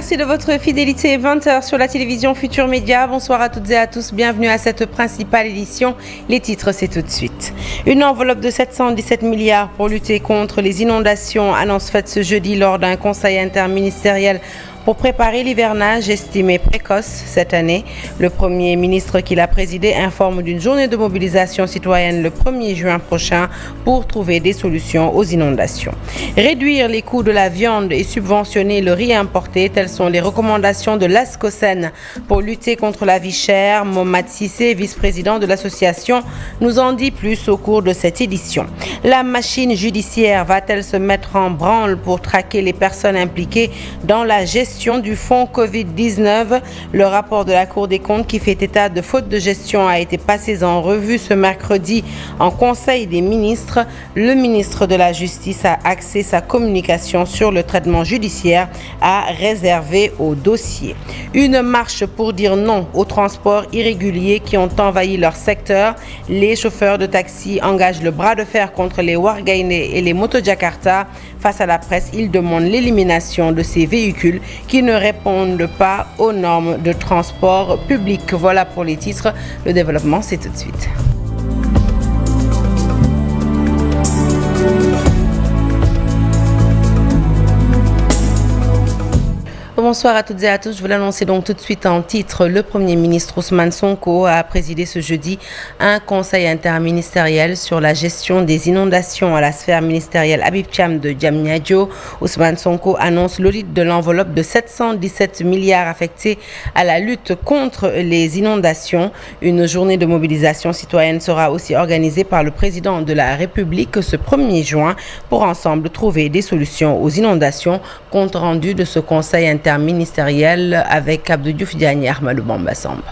Merci de votre fidélité. 20h sur la télévision Futur Média. Bonsoir à toutes et à tous. Bienvenue à cette principale édition. Les titres, c'est tout de suite. Une enveloppe de 717 milliards pour lutter contre les inondations. Annonce faite ce jeudi lors d'un conseil interministériel pour préparer l'hivernage estimé précoce cette année. Le Premier ministre qui l'a présidé informe d'une journée de mobilisation citoyenne le 1er juin prochain pour trouver des solutions aux inondations. Réduire les coûts de la viande et subventionner le riz importé, telles sont les recommandations de l'ASCOSEN pour lutter contre la vie chère. Mohamed Sissé, vice-président de l'association, nous en dit plus au cours de cette édition. La machine judiciaire va-t-elle se mettre en branle pour traquer les personnes impliquées dans la gestion du fonds Covid-19. Le rapport de la Cour des comptes qui fait état de fautes de gestion a été passé en revue ce mercredi en Conseil des ministres. Le ministre de la Justice a axé sa communication sur le traitement judiciaire à réserver au dossier. Une marche pour dire non aux transports irréguliers qui ont envahi leur secteur. Les chauffeurs de taxi engagent le bras de fer contre les Wargaine et les Moto-Jakarta. Face à la presse, ils demandent l'élimination de ces véhicules qui ne répondent pas aux normes de transport public. Voilà pour les titres. Le développement, c'est tout de suite. Bonsoir à toutes et à tous. Je vous l'annoncer donc tout de suite en titre. Le Premier ministre Ousmane Sonko a présidé ce jeudi un conseil interministériel sur la gestion des inondations à la sphère ministérielle Habib Thiam de Diamniadio. Ousmane Sonko annonce l'audit de l'enveloppe de 717 milliards affectés à la lutte contre les inondations. Une journée de mobilisation citoyenne sera aussi organisée par le président de la République ce 1er juin pour ensemble trouver des solutions aux inondations. Compte rendu de ce conseil interministériel avec Abdou Diouf Diagne et Ahmadou Bamba Samba.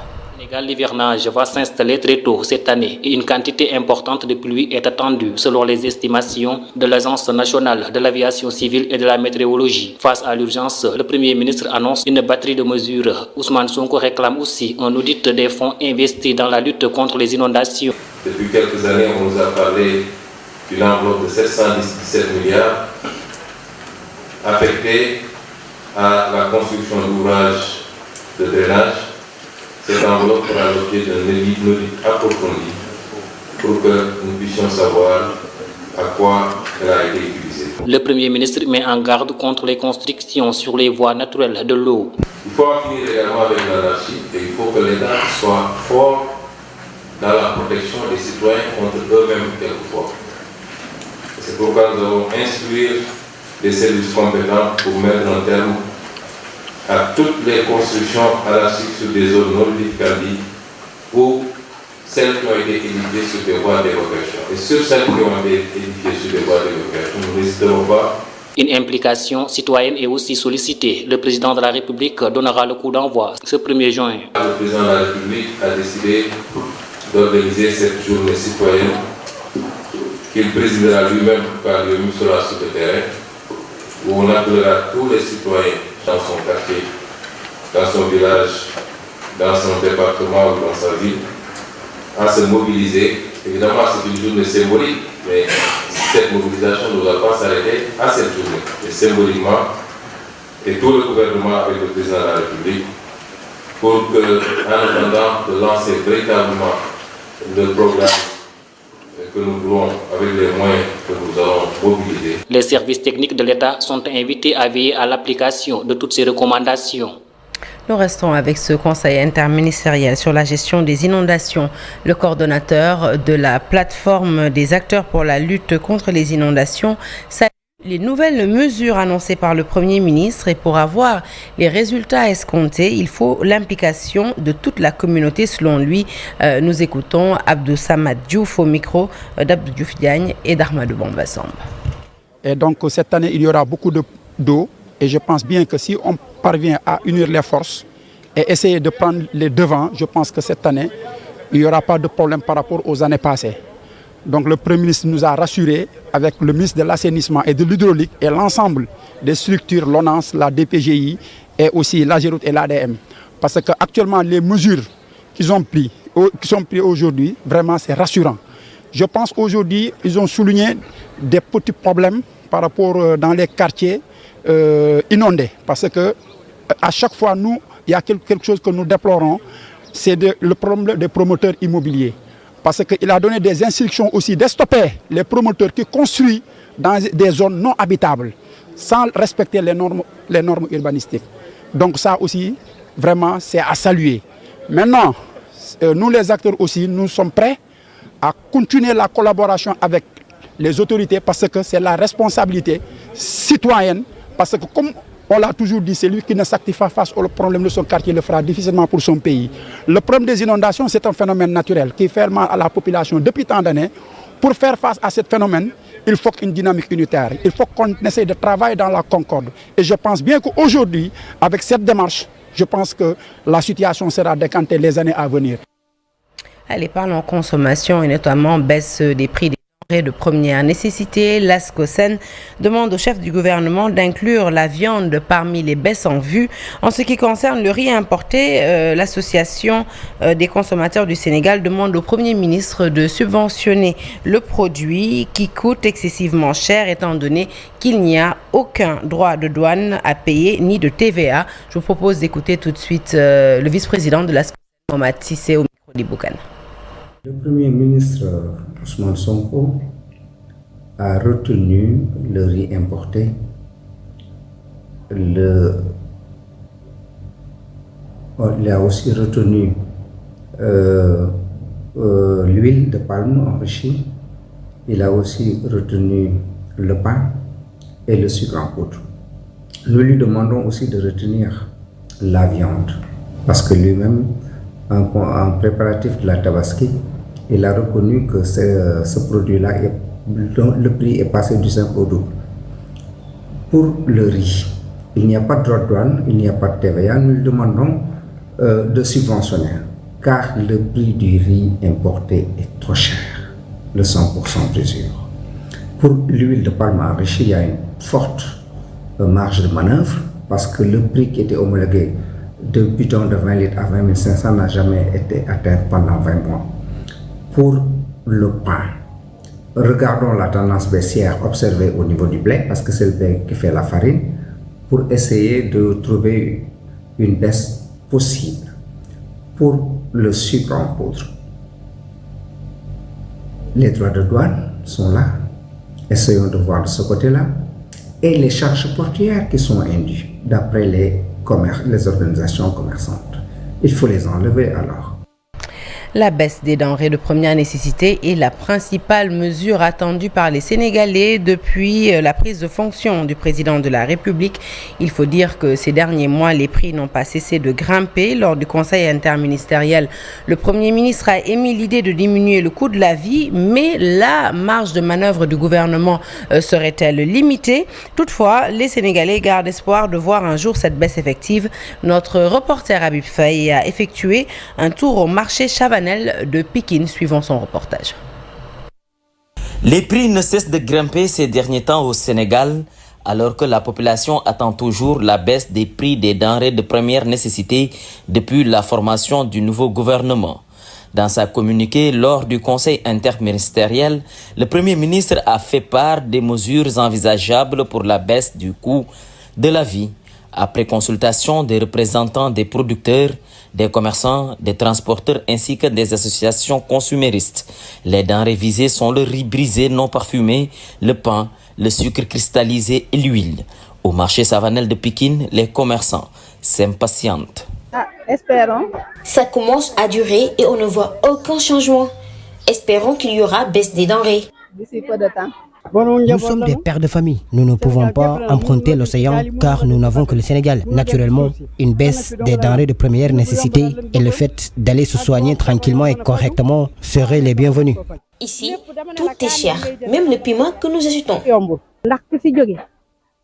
L'hivernage va s'installer très tôt cette année et une quantité importante de pluie est attendue selon les estimations de l'Agence nationale de l'aviation civile et de la météorologie. Face à l'urgence, le Premier ministre annonce une batterie de mesures. Ousmane Sonko réclame aussi un audit des fonds investis dans la lutte contre les inondations. Depuis quelques années, on nous a parlé d'une enveloppe de 717 milliards affectée à la construction d'ouvrages de drainage. Cette enveloppe fera l'objet d'un audit approfondi pour que nous puissions savoir à quoi elle a été utilisée. Le Premier ministre met en garde contre les constructions sur les voies naturelles de l'eau. Il faut en finir également avec l'anarchie et il faut que l'État soit fort dans la protection des citoyens contre eux-mêmes quelquefois. C'est pourquoi nous avons instruit les services compétents pour mettre un terme à toutes les constructions anarchiques sur des zones non édificantes ou celles qui ont été édifiées sur des voies d'évacuation. Et sur celles qui ont été édifiées sur des voies d'évacuation, nous n'hésiterons pas. Une implication citoyenne est aussi sollicitée. Le président de la République donnera le coup d'envoi ce 1er juin. Le président de la République a décidé d'organiser cette journée citoyenne qu'il présidera lui-même car lui sera sur le terrain, où on appellera tous les citoyens dans son quartier, dans son village, dans son département ou dans sa ville, à se mobiliser. Évidemment, c'est une journée symbolique, mais cette mobilisation ne doit pas s'arrêter à cette journée. Et symboliquement, et tout le gouvernement avec le président de la République, pour que, en attendant de lancer véritablement le programme que nous voulons avec les moyens que nous allons mobiliser. Les services techniques de l'État sont invités à veiller à l'application de toutes ces recommandations. Nous restons avec ce conseil interministériel sur la gestion des inondations. Le coordonnateur de la plateforme des acteurs pour la lutte contre les inondations salue les nouvelles mesures annoncées par le Premier ministre et pour avoir les résultats escomptés, il faut l'implication de toute la communauté selon lui. Nous écoutons Abdou Samad Diouf au micro d'Abdou Diouf Diagne et d'Ahmadou Bamba Samba. Et donc cette année, il y aura beaucoup d'eau et je pense bien que si on parvient à unir les forces et essayer de prendre les devants, je pense que cette année, il n'y aura pas de problème par rapport aux années passées. Donc le Premier ministre nous a rassurés avec le ministre de l'Assainissement et de l'Hydraulique et l'ensemble des structures, l'ONAS, la DPGI et aussi l'AGEROUTE et l'ADM. Parce qu'actuellement, les mesures qui sont prises aujourd'hui, vraiment c'est rassurant. Je pense qu'aujourd'hui, ils ont souligné des petits problèmes par rapport dans les quartiers inondés. Parce que à chaque fois, nous, il y a quelque chose que nous déplorons, c'est le problème des promoteurs immobiliers. Parce qu'il a donné des instructions aussi de stopper les promoteurs qui construisent dans des zones non habitables, sans respecter les normes urbanistiques. Donc ça aussi, vraiment, c'est à saluer. Maintenant, nous les acteurs aussi, nous sommes prêts à continuer la collaboration avec les autorités parce que c'est la responsabilité citoyenne. Parce que comme on l'a toujours dit, c'est lui qui ne s'active pas face au problème de son quartier, le fera difficilement pour son pays. Le problème des inondations, c'est un phénomène naturel qui fait mal à la population depuis tant d'années. Pour faire face à ce phénomène, il faut une dynamique unitaire. Il faut qu'on essaye de travailler dans la concorde. Et je pense bien qu'aujourd'hui, avec cette démarche, je pense que la situation sera décantée les années à venir. Allez, parlons consommation et notamment baisse des prix des denrées de première nécessité. L'ASCOSEN demande au chef du gouvernement d'inclure la viande parmi les baisses en vue. En ce qui concerne le riz importé, l'association des consommateurs du Sénégal demande au Premier ministre de subventionner le produit qui coûte excessivement cher étant donné qu'il n'y a aucun droit de douane à payer ni de TVA. Je vous propose d'écouter tout de suite le vice-président de l'ASCOSEN, Mohamed Sissé, au micro d'Iboukan. Le Premier ministre Ousmane Sonko a retenu le riz importé, il a aussi retenu l'huile de palme enrichie, il a aussi retenu le pain et le sucre en poudre. Nous lui demandons aussi de retenir la viande, parce que lui-même, en préparatif de la Tabaski, il a reconnu que ce produit-là, le prix est passé du simple au double. Pour le riz, il n'y a pas de droit de douane, il n'y a pas de TVA. Nous lui demandons de subventionner, car le prix du riz importé est trop cher, le 100% d'usure. Pour l'huile de palme enrichie, il y a une forte marge de manœuvre, parce que le prix qui était homologué de bidon de 20 litres à 20 500 n'a jamais été atteint pendant 20 mois. Pour le pain, regardons la tendance baissière observée au niveau du blé, parce que c'est le blé qui fait la farine, pour essayer de trouver une baisse possible. Pour le sucre en poudre, les droits de douane sont là, essayons de voir de ce côté-là, et les charges portuaires qui sont indues d'après les organisations commerçantes. Il faut les enlever alors. La baisse des denrées de première nécessité est la principale mesure attendue par les Sénégalais depuis la prise de fonction du président de la République. Il faut dire que ces derniers mois, les prix n'ont pas cessé de grimper. Lors du conseil interministériel, le Premier ministre a émis l'idée de diminuer le coût de la vie, mais la marge de manœuvre du gouvernement serait-elle limitée? Toutefois, les Sénégalais gardent espoir de voir un jour cette baisse effective. Notre reporter Habib Faye a effectué un tour au marché Chavanel de Pikine, suivant son reportage. Les prix ne cessent de grimper ces derniers temps au Sénégal, alors que la population attend toujours la baisse des prix des denrées de première nécessité depuis la formation du nouveau gouvernement. Dans sa communiqué lors du conseil interministériel, le Premier ministre a fait part des mesures envisageables pour la baisse du coût de la vie, après consultation des représentants des producteurs, des commerçants, des transporteurs ainsi que des associations consuméristes. Les denrées visées sont le riz brisé non parfumé, le pain, le sucre cristallisé et l'huile. Au marché Savanel de Pikine, les commerçants s'impatientent. Espérons. Ça commence à durer et on ne voit aucun changement. Espérons qu'il y aura baisse des denrées. D'ici peu de temps. Nous sommes des pères de famille. Nous ne pouvons pas emprunter l'océan car nous n'avons que le Sénégal. Naturellement, une baisse des denrées de première nécessité et le fait d'aller se soigner tranquillement et correctement seraient les bienvenus. Ici, tout est cher, même le piment que nous achetons.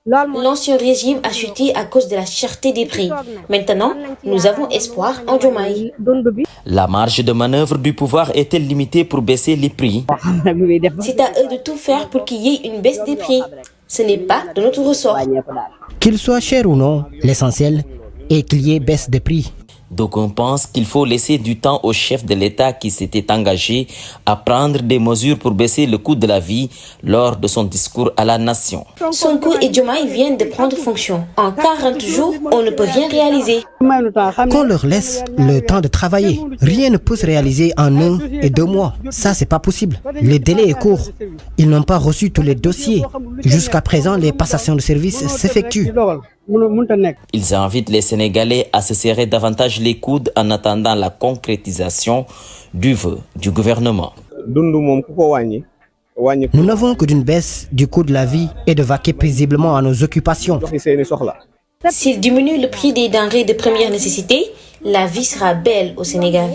L'ancien régime a chuté à cause de la cherté des prix. Maintenant, nous avons espoir en Diomaye. La marge de manœuvre du pouvoir est-elle limitée pour baisser les prix? C'est à eux de tout faire pour qu'il y ait une baisse des prix. Ce n'est pas de notre ressort. Qu'il soit cher ou non, l'essentiel est qu'il y ait baisse de prix. D'aucuns pensent qu'il faut laisser du temps au chef de l'État qui s'était engagé à prendre des mesures pour baisser le coût de la vie lors de son discours à la nation. Sonko et Diomaye viennent de prendre fonction. En 40 jours, on ne peut rien réaliser. Qu'on leur laisse le temps de travailler. Rien ne peut se réaliser en 1 et 2 mois. Ça, c'est pas possible. Le délai est court. Ils n'ont pas reçu tous les dossiers. Jusqu'à présent, les passations de services s'effectuent. Ils invitent les Sénégalais à se serrer davantage les coudes en attendant la concrétisation du vœu du gouvernement. Nous n'avons que d'une baisse du coût de la vie et de vaquer paisiblement à nos occupations. S'il diminue le prix des denrées de première nécessité, la vie sera belle au Sénégal.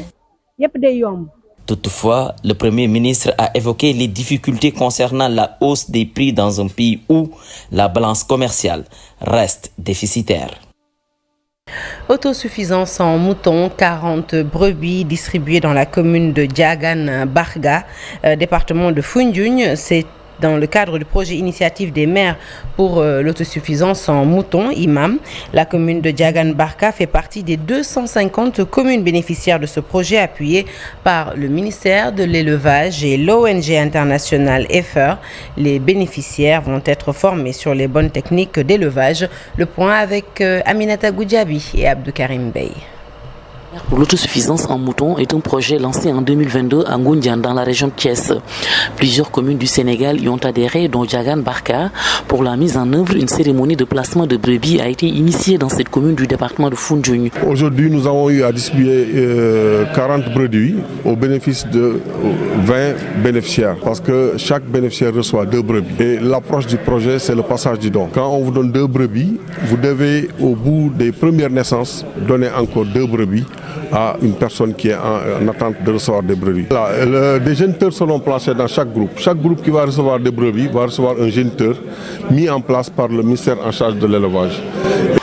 Toutefois, le Premier ministre a évoqué les difficultés concernant la hausse des prix dans un pays où la balance commerciale reste déficitaire. Autosuffisance en moutons, 40 brebis distribuées dans la commune de Diagane Barga, département de Foundiougne. C'est dans le cadre du projet initiative des maires pour l'autosuffisance en moutons, IMAM. La commune de Diagane Barka fait partie des 250 communes bénéficiaires de ce projet appuyé par le ministère de l'élevage et l'ONG internationale EFER. Les bénéficiaires vont être formés sur les bonnes techniques d'élevage. Le point avec Aminata Goudjabi et Abdou Karim Bey. Pour l'autosuffisance en moutons est un projet lancé en 2022 à Ngoundiane dans la région de Thiès. Plusieurs communes du Sénégal y ont adhéré, dont Diagane Barka. Pour la mise en œuvre, une cérémonie de placement de brebis a été initiée dans cette commune du département de Foundiougne. Aujourd'hui, nous avons eu à distribuer 40 brebis au bénéfice de 20 bénéficiaires parce que chaque bénéficiaire reçoit 2 brebis. Et l'approche du projet, c'est le passage du don. Quand on vous donne 2 brebis, vous devez, au bout des premières naissances, donner encore 2 brebis à une personne qui est en attente de recevoir des brebis. Des géniteurs seront placés dans chaque groupe. Chaque groupe qui va recevoir des brebis va recevoir un géniteur mis en place par le ministère en charge de l'élevage.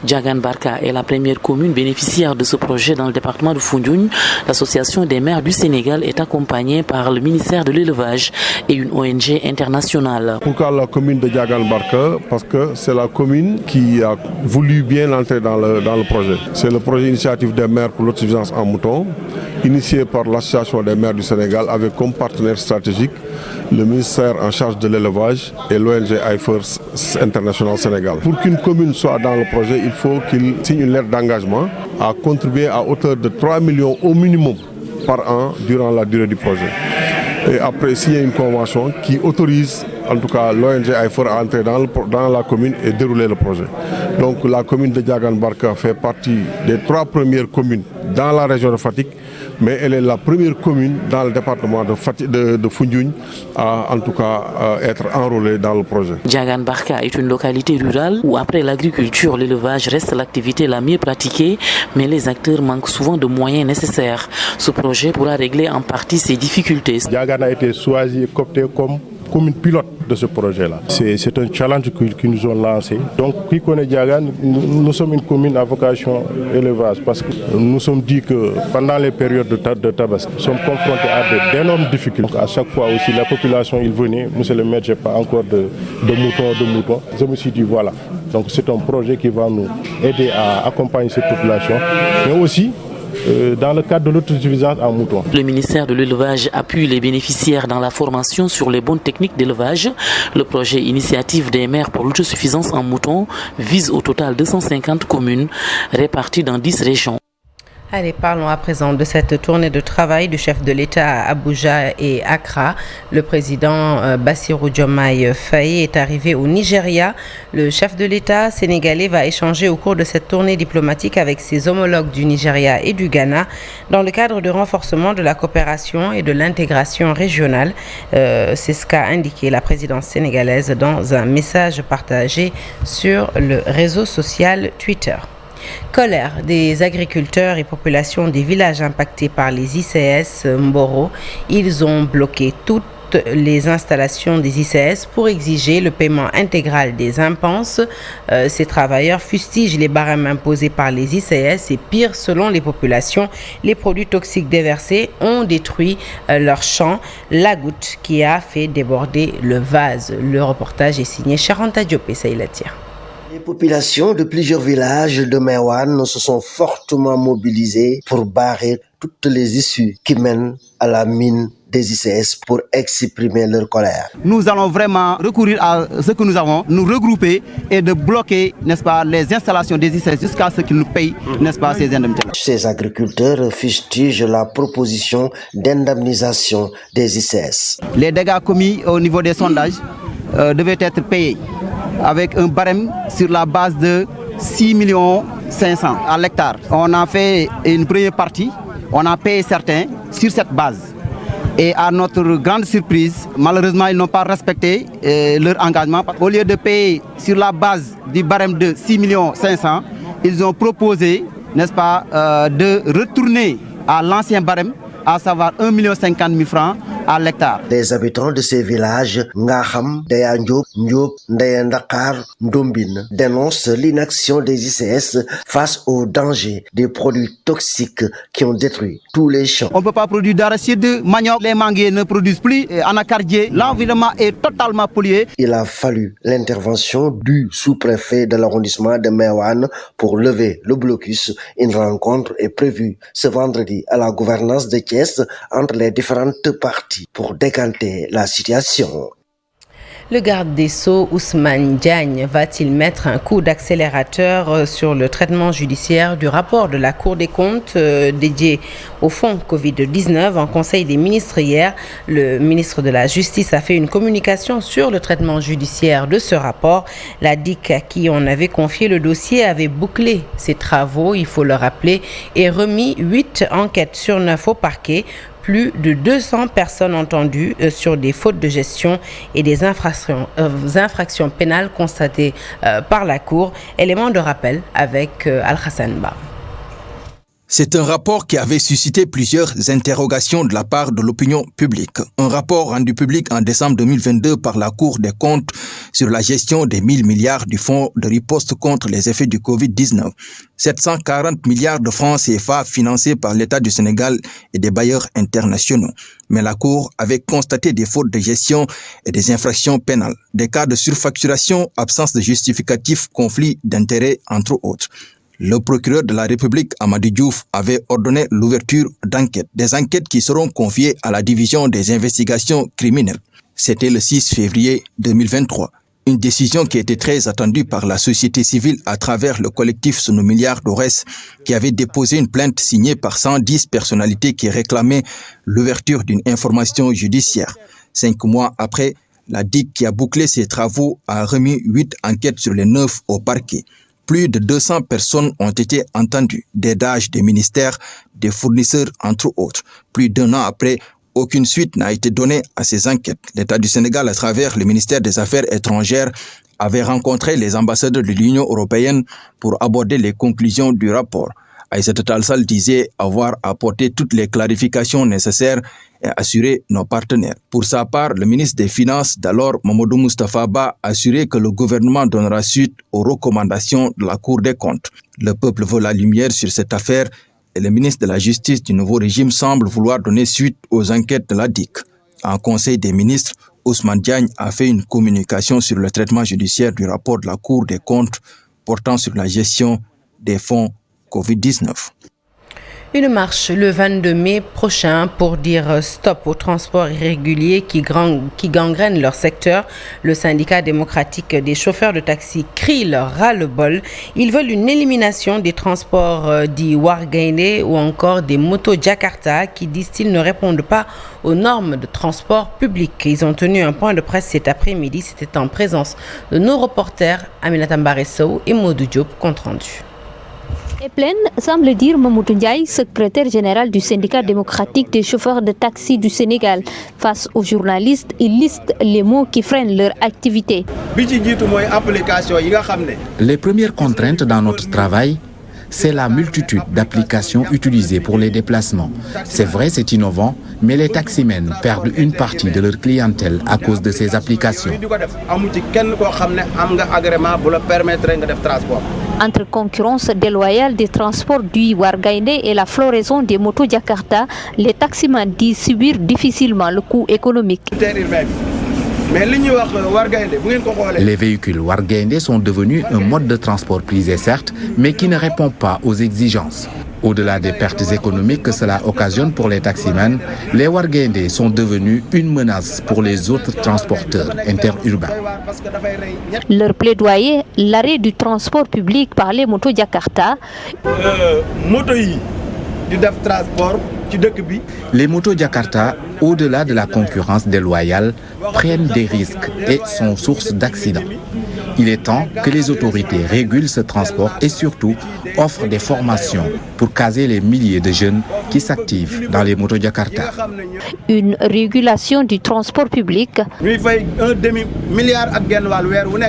Diagane Barka est la première commune bénéficiaire de ce projet dans le département de Foundiougne. L'association des maires du Sénégal est accompagnée par le ministère de l'élevage et une ONG internationale. Pourquoi la commune de Diagane Barka? Parce que c'est la commune qui a voulu bien entrer dans le projet. C'est le projet initiative des maires pour l'autosuffisance en moutons, initié par l'association des maires du Sénégal avec comme partenaire stratégique le ministère en charge de l'élevage et l'ONG IFERS International Sénégal. Pour qu'une commune soit dans le projet, il faut qu'il signe une lettre d'engagement à contribuer à hauteur de 3 millions au minimum par an durant la durée du projet. Et après, signer une convention qui autorise en tout cas l'ONG IFER à entrer dans la commune et dérouler le projet. Donc la commune de Diagane Barka fait partie des 3 premières communes dans la région de Fatick, mais elle est la première commune dans le département de Foundiougne à en tout cas être enrôlée dans le projet. Diagane Barka est une localité rurale où après l'agriculture, l'élevage reste l'activité la mieux pratiquée, mais les acteurs manquent souvent de moyens nécessaires. Ce projet pourra régler en partie ces difficultés. Diagane a été choisi et coopté comme commune pilote de ce projet-là. C'est un challenge qu'ils nous ont lancé. Donc, qui connaît Diagane, nous sommes une commune à vocation élevage parce que nous sommes dit que pendant les périodes de tabaski, nous sommes confrontés à d'énormes difficultés. Donc, à chaque fois aussi, la population, ils venaient, monsieur le maire, je n'ai pas encore de moutons. Je me suis dit, voilà. Donc, c'est un projet qui va nous aider à accompagner cette population, mais aussi dans le cadre de l'autosuffisance en moutons. Le ministère de l'élevage appuie les bénéficiaires dans la formation sur les bonnes techniques d'élevage. Le projet initiative des maires pour l'autosuffisance en moutons vise au total 250 communes réparties dans 10 régions. Allez, parlons à présent de cette tournée de travail du chef de l'État à Abuja et Accra. Le président Bassirou Diomaye Faye est arrivé au Nigeria. Le chef de l'État sénégalais va échanger au cours de cette tournée diplomatique avec ses homologues du Nigeria et du Ghana dans le cadre du renforcement de la coopération et de l'intégration régionale. C'est ce qu'a indiqué la présidence sénégalaise dans un message partagé sur le réseau social Twitter. Colère des agriculteurs et populations des villages impactés par les ICS Mboro. Ils ont bloqué toutes les installations des ICS pour exiger le paiement intégral des impenses. Ces travailleurs fustigent les barèmes imposés par les ICS et pire, selon les populations, les produits toxiques déversés ont détruit leurs champs. La goutte qui a fait déborder le vase. Le reportage est signé Charanta Diop et Saïlatia. Les populations de plusieurs villages de Meouane se sont fortement mobilisées pour barrer toutes les issues qui mènent à la mine des ICS pour exprimer leur colère. Nous allons vraiment recourir à ce que nous avons, nous regrouper et de bloquer, n'est-ce pas, les installations des ICS jusqu'à ce qu'ils nous payent, n'est-ce pas, ces indemnités. Ces agriculteurs fustigent la proposition d'indemnisation des ICS. Les dégâts commis au niveau des sondages devaient être payés avec un barème sur la base de 6 500 000 à l'hectare. On a fait une première partie, on a payé certains sur cette base. Et à notre grande surprise, malheureusement, ils n'ont pas respecté leur engagement. Au lieu de payer sur la base du barème de 6 500 000, ils ont proposé, n'est-ce pas, de retourner à l'ancien barème, à savoir 1 50 000 francs à l'hectare. Les habitants de ces villages, Ngaham, Dayandiop, Ndiop, Ndayandakar, Ndombine, dénoncent l'inaction des ICS face aux dangers des produits toxiques qui ont détruit tous les champs. On ne peut pas produire d'arachide, manioc, les manguiers ne produisent plus, anacardier, l'environnement est totalement pollué. Il a fallu l'intervention du sous-préfet de l'arrondissement de Meouane pour lever le blocus. Une rencontre est prévue ce vendredi à la gouvernance de Thiès entre les différentes parties pour décanter la situation. Le garde des Sceaux, Ousmane Diagne, va-t-il mettre un coup d'accélérateur sur le traitement judiciaire du rapport de la Cour des comptes dédié au fonds Covid-19 en Conseil des ministres hier? Le ministre de la Justice a fait une communication sur le traitement judiciaire de ce rapport. La DIC à qui on avait confié le dossier avait bouclé ses travaux, il faut le rappeler, et remis 8 enquêtes sur 9 au parquet. Plus de 200 personnes entendues sur des fautes de gestion et des infractions pénales constatées par la Cour. Élément de rappel avec Al-Hassan Ba. C'est un rapport qui avait suscité plusieurs interrogations de la part de l'opinion publique. Un rapport rendu public en décembre 2022 par la Cour des comptes sur la gestion des 1000 milliards du fonds de riposte contre les effets du Covid-19. 740 milliards de francs CFA financés par l'État du Sénégal et des bailleurs internationaux. Mais la Cour avait constaté des fautes de gestion et des infractions pénales, des cas de surfacturation, absence de justificatif, conflit d'intérêts, entre autres. Le procureur de la République, Amadou Diouf, avait ordonné l'ouverture d'enquêtes, des enquêtes qui seront confiées à la division des investigations criminelles. C'était le 6 février 2023. Une décision qui était très attendue par la société civile à travers le collectif Sunu Milliard d'Ores, qui avait déposé une plainte signée par 110 personnalités qui réclamaient l'ouverture d'une information judiciaire. 5 mois après, la DIC qui a bouclé ses travaux a remis 8 enquêtes sur les 9 au parquet. Plus de 200 personnes ont été entendues, des DAGE, des ministères, des fournisseurs, entre autres. Plus d'1 an après, aucune suite n'a été donnée à ces enquêtes. L'État du Sénégal, à travers le ministère des Affaires étrangères, avait rencontré les ambassadeurs de l'Union européenne pour aborder les conclusions du rapport. Aïssata Tall Sall disait avoir apporté toutes les clarifications nécessaires et assuré nos partenaires. Pour sa part, le ministre des Finances d'alors, Mamadou Moustapha Ba, a assuré que le gouvernement donnera suite aux recommandations de la Cour des comptes. Le peuple veut la lumière sur cette affaire et le ministre de la Justice du nouveau régime semble vouloir donner suite aux enquêtes de la DIC. En Conseil des ministres, Ousmane Diagne a fait une communication sur le traitement judiciaire du rapport de la Cour des comptes portant sur la gestion des fonds Covid-19. Une marche le 22 mai prochain pour dire stop au transport irrégulier qui gangrène leur secteur. Le syndicat démocratique des chauffeurs de taxi crie leur ras-le-bol. Ils veulent une élimination des transports dits Wargaine ou encore des motos Jakarta qui, disent-ils, ne répondent pas aux normes de transport public. Ils ont tenu un point de presse cet après-midi. C'était en présence de nos reporters Aminata Mbaresso et Modou Diop, compte rendu. Et pleine, semble dire Mamoudou Ndiaye, secrétaire général du syndicat démocratique des chauffeurs de taxi du Sénégal. Face aux journalistes, il liste les mots qui freinent leur activité. Les premières contraintes dans notre travail, c'est la multitude d'applications utilisées pour les déplacements. C'est vrai, c'est innovant, mais les taximens perdent une partie de leur clientèle à cause de ces applications. Entre concurrence déloyale des transports du Wargaine et la floraison des motos Jakarta, les taximans disent subir difficilement le coût économique. Les véhicules Wargaindé sont devenus un mode de transport prisé certes, mais qui ne répond pas aux exigences. Au-delà des pertes économiques que cela occasionne pour les taximens, les Wargaindé sont devenus une menace pour les autres transporteurs interurbains. Leur plaidoyer, l'arrêt du transport public par les motos Jakarta. Les motos Jakarta, au-delà de la concurrence déloyale, prennent des risques et sont source d'accidents. Il est temps que les autorités régulent ce transport et surtout offrent des formations pour caser les milliers de jeunes qui s'activent dans les motos Jakarta. Une régulation du transport public.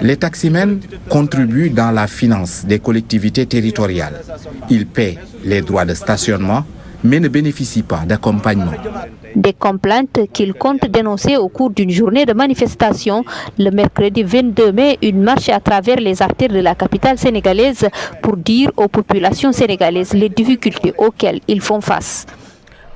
Les taximens contribuent dans la finance des collectivités territoriales. Ils paient les droits de stationnement, mais ne bénéficient pas d'accompagnement. Des complaintes qu'il compte dénoncer au cours d'une journée de manifestation. Le mercredi 22 mai, une marche à travers les artères de la capitale sénégalaise pour dire aux populations sénégalaises les difficultés auxquelles ils font face.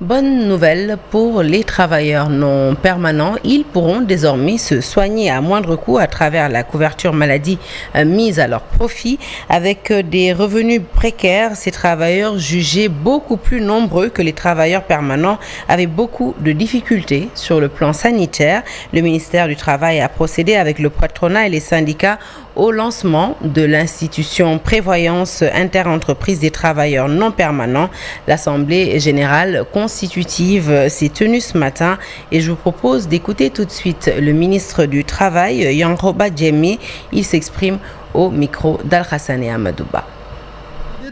Bonne nouvelle pour les travailleurs non permanents. Ils pourront désormais se soigner à moindre coût à travers la couverture maladie mise à leur profit. Avec des revenus précaires, ces travailleurs jugés beaucoup plus nombreux que les travailleurs permanents avaient beaucoup de difficultés sur le plan sanitaire. Le ministère du Travail a procédé avec le patronat et les syndicats au lancement de l'institution prévoyance interentreprises des travailleurs non permanents. L'Assemblée générale constitutive s'est tenue ce matin et je vous propose d'écouter tout de suite le ministre du Travail, Yankhoba Diémé. Il s'exprime au micro d'Al-Hassane Amadouba.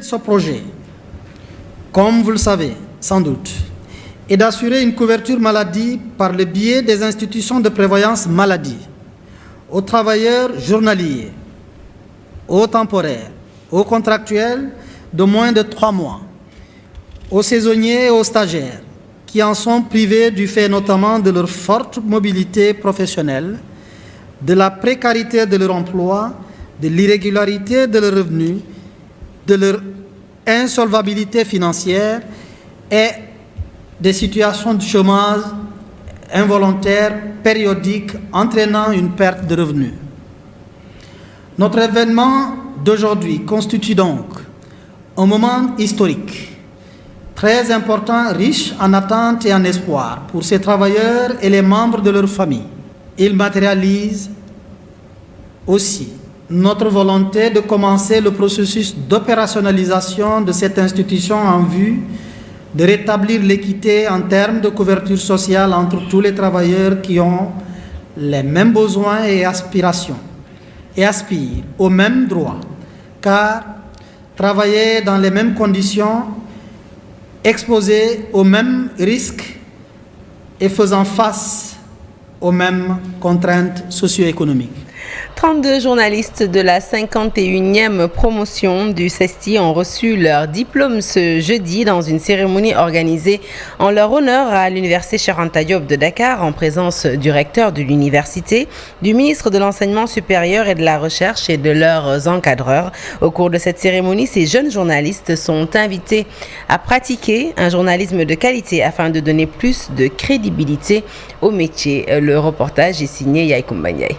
Ce projet, comme vous le savez sans doute, est d'assurer une couverture maladie par le biais des institutions de prévoyance maladie aux travailleurs journaliers, aux temporaires, aux contractuels de moins de 3 mois, aux saisonniers et aux stagiaires qui en sont privés du fait notamment de leur forte mobilité professionnelle, de la précarité de leur emploi, de l'irrégularité de leurs revenus, de leur insolvabilité financière et des situations de chômage involontaire périodique entraînant une perte de revenus. Notre événement d'aujourd'hui constitue donc un moment historique, très important, riche en attentes et en espoir pour ces travailleurs et les membres de leur famille. Il matérialise aussi notre volonté de commencer le processus d'opérationnalisation de cette institution en vue de rétablir l'équité en termes de couverture sociale entre tous les travailleurs qui ont les mêmes besoins et aspirations et aspirent aux mêmes droits, car travailler dans les mêmes conditions, exposés aux mêmes risques et faisant face aux mêmes contraintes socio-économiques. 32 journalistes de la 51e promotion du CESTI ont reçu leur diplôme ce jeudi dans une cérémonie organisée en leur honneur à l'université Cheikh Anta Diop de Dakar en présence du recteur de l'université, du ministre de l'Enseignement supérieur et de la Recherche et de leurs encadreurs. Au cours de cette cérémonie, ces jeunes journalistes sont invités à pratiquer un journalisme de qualité afin de donner plus de crédibilité au métier. Le reportage est signé Yaïkoumba Ndiaye.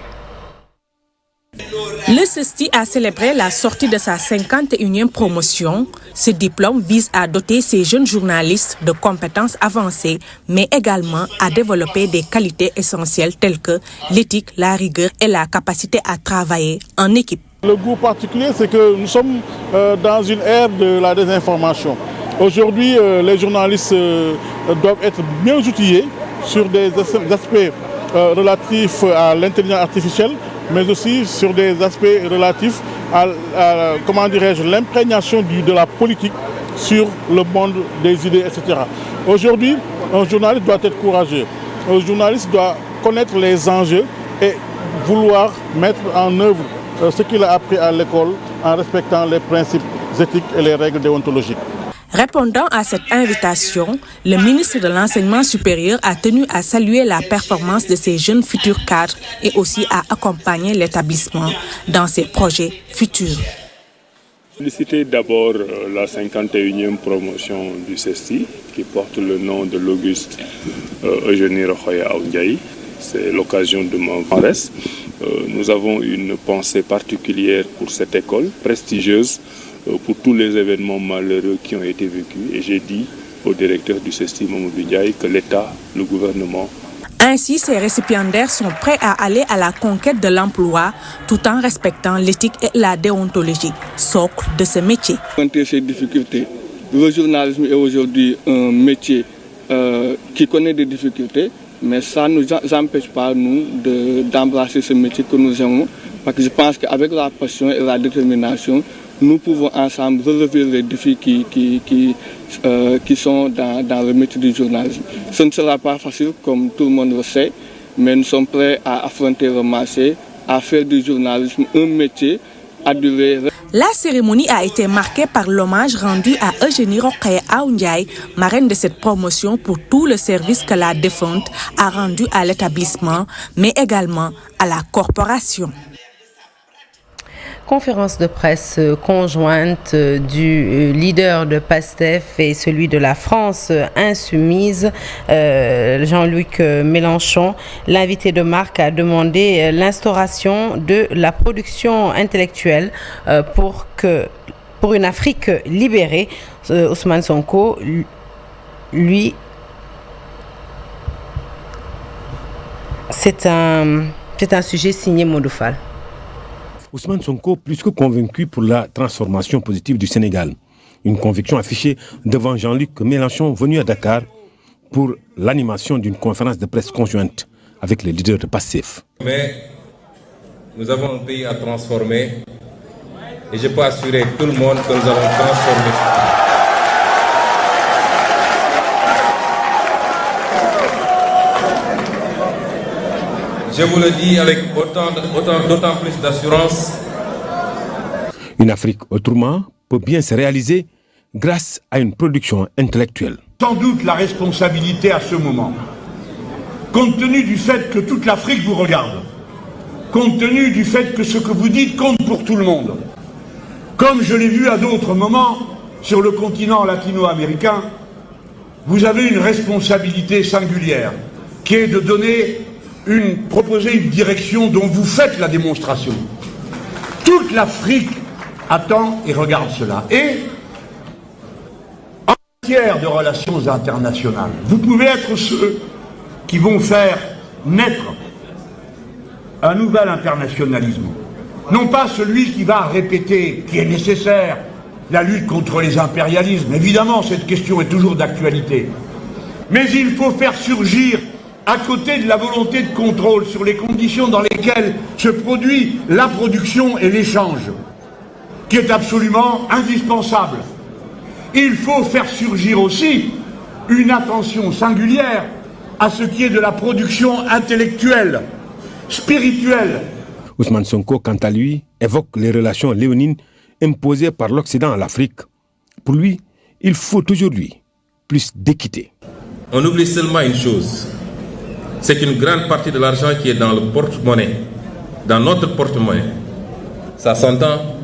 Le CESTI a célébré la sortie de sa 51e promotion. Ce diplôme vise à doter ces jeunes journalistes de compétences avancées, mais également à développer des qualités essentielles telles que l'éthique, la rigueur et la capacité à travailler en équipe. Le goût particulier, c'est que nous sommes dans une ère de la désinformation. Aujourd'hui, les journalistes doivent être bien outillés sur des aspects relatifs à l'intelligence artificielle, mais aussi sur des aspects relatifs à l'imprégnation de la politique sur le monde des idées, etc. Aujourd'hui, un journaliste doit être courageux. Un journaliste doit connaître les enjeux et vouloir mettre en œuvre ce qu'il a appris à l'école en respectant les principes éthiques et les règles déontologiques. Répondant à cette invitation, le ministre de l'Enseignement supérieur a tenu à saluer la performance de ces jeunes futurs cadres et aussi à accompagner l'établissement dans ses projets futurs. Féliciter d'abord la 51e promotion du CESTI qui porte le nom de l'Auguste Eugénie Rokhaya Ndiaye. c'est l'occasion de m'en reste. Nous avons une pensée particulière pour cette école prestigieuse, pour tous les événements malheureux qui ont été vécus. Et j'ai dit au directeur du CESTI, Mamoudou Ndiaye, que l'État, le gouvernement... Ainsi, ces récipiendaires sont prêts à aller à la conquête de l'emploi tout en respectant l'éthique et la déontologie, socle de ce métier. Contre ces difficultés, le journalisme est aujourd'hui un métier qui connaît des difficultés, mais ça ne nous empêche pas, nous, d'embrasser ce métier que nous aimons, parce que je pense qu'avec la passion et la détermination, nous pouvons ensemble relever les défis qui sont dans le métier du journalisme. Ce ne sera pas facile, comme tout le monde le sait, mais nous sommes prêts à affronter le marché, à faire du journalisme un métier à durée. La cérémonie a été marquée par l'hommage rendu à Eugénie Rokhaya Aoundiaye, marraine de cette promotion, pour tout le service que la défunte a rendu à l'établissement, mais également à la corporation. Conférence de presse conjointe du leader de PASTEF et celui de la France insoumise, Jean-Luc Mélenchon. L'invité de marque a demandé l'instauration de la production intellectuelle pour une Afrique libérée. Ousmane Sonko, lui, c'est un sujet signé Modoufal. Ousmane Sonko, plus que convaincu pour la transformation positive du Sénégal. Une conviction affichée devant Jean-Luc Mélenchon, venu à Dakar pour l'animation d'une conférence de presse conjointe avec les leaders de PASTEF. Mais nous avons un pays à transformer et je peux assurer tout le monde que nous allons transformer. Je vous le dis avec d'autant plus d'assurance. Une Afrique autrement peut bien se réaliser grâce à une production intellectuelle. Sans doute la responsabilité à ce moment, compte tenu du fait que toute l'Afrique vous regarde, compte tenu du fait que ce que vous dites compte pour tout le monde, comme je l'ai vu à d'autres moments sur le continent latino-américain, vous avez une responsabilité singulière qui est de proposer une direction dont vous faites la démonstration. Toute l'Afrique attend et regarde cela. Et en matière de relations internationales, vous pouvez être ceux qui vont faire naître un nouvel internationalisme. Non pas celui qui va répéter, qui est nécessaire, la lutte contre les impérialismes. Évidemment, cette question est toujours d'actualité. Mais il faut faire surgir, à côté de la volonté de contrôle sur les conditions dans lesquelles se produit la production et l'échange, qui est absolument indispensable, il faut faire surgir aussi une attention singulière à ce qui est de la production intellectuelle, spirituelle. Ousmane Sonko, quant à lui, évoque les relations léonines imposées par l'Occident à l'Afrique. Pour lui, il faut aujourd'hui plus d'équité. On oublie seulement une chose, c'est qu'une grande partie de l'argent qui est dans le porte-monnaie, dans notre porte-monnaie, ça s'entend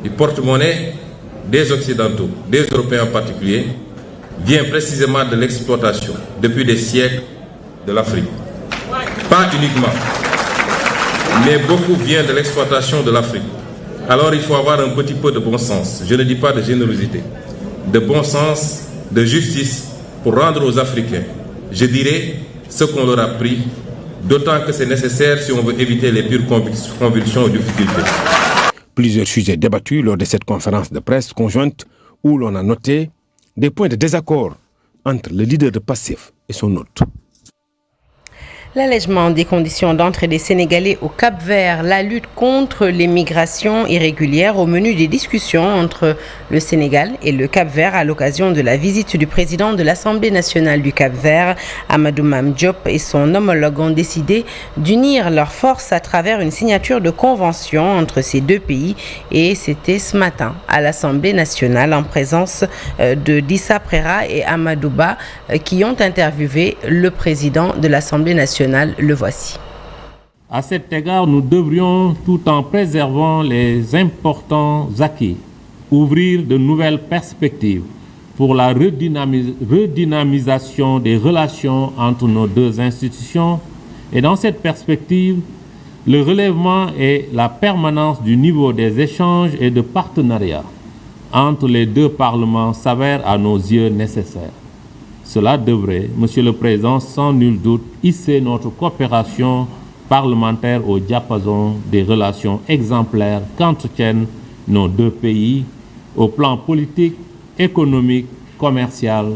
du porte-monnaie des Occidentaux, des Européens en particulier, vient précisément de l'exploitation, depuis des siècles, de l'Afrique. Pas uniquement, mais beaucoup vient de l'exploitation de l'Afrique. Alors il faut avoir un petit peu de bon sens, je ne dis pas de générosité, de bon sens, de justice pour rendre aux Africains, je dirais, ce qu'on leur a pris, d'autant que c'est nécessaire si on veut éviter les pures convulsions ou difficultés. Plusieurs sujets débattus lors de cette conférence de presse conjointe où l'on a noté des points de désaccord entre le leader de PASTEF et son hôte. L'allègement des conditions d'entrée des Sénégalais au Cap-Vert, la lutte contre les migrations irrégulières au menu des discussions entre le Sénégal et le Cap-Vert à l'occasion de la visite du président de l'Assemblée nationale du Cap-Vert, Amadou Mame Diop, et son homologue ont décidé d'unir leurs forces à travers une signature de convention entre ces deux pays, et c'était ce matin à l'Assemblée nationale en présence de Dissa Prera et Amadou Ba qui ont interviewé le président de l'Assemblée nationale. Le voici. À cet égard, nous devrions, tout en préservant les importants acquis, ouvrir de nouvelles perspectives pour la redynamisation des relations entre nos deux institutions Et dans cette perspective, le relèvement et la permanence du niveau des échanges et de partenariat entre les deux parlements s'avèrent à nos yeux nécessaires. Cela devrait, Monsieur le Président, sans nul doute, hisser notre coopération parlementaire au diapason des relations exemplaires qu'entretiennent nos deux pays au plan politique, économique, commercial,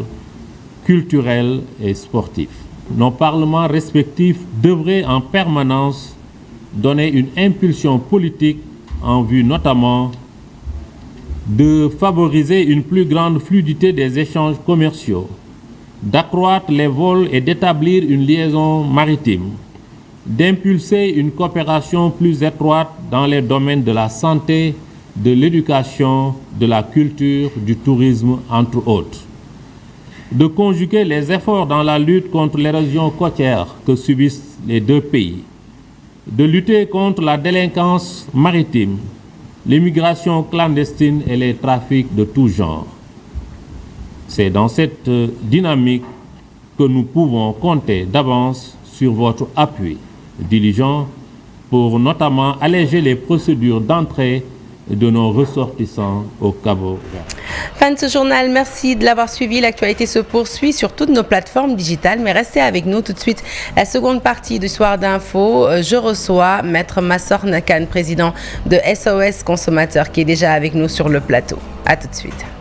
culturel et sportif. Nos parlements respectifs devraient en permanence donner une impulsion politique en vue notamment de favoriser une plus grande fluidité des échanges commerciaux, d'accroître les vols et d'établir une liaison maritime, d'impulser une coopération plus étroite dans les domaines de la santé, de l'éducation, de la culture, du tourisme, entre autres, de conjuguer les efforts dans la lutte contre l'érosion côtière que subissent les deux pays, de lutter contre la délinquance maritime, l'immigration clandestine et les trafics de tout genre. C'est dans cette dynamique que nous pouvons compter d'avance sur votre appui diligent pour notamment alléger les procédures d'entrée de nos ressortissants au Cap-Vert. Fin de ce journal, merci de l'avoir suivi. L'actualité se poursuit sur toutes nos plateformes digitales, mais restez avec nous tout de suite. La seconde partie du Soir d'Info, je reçois Maître Massor Nakan, président de SOS Consommateurs, qui est déjà avec nous sur le plateau. À tout de suite.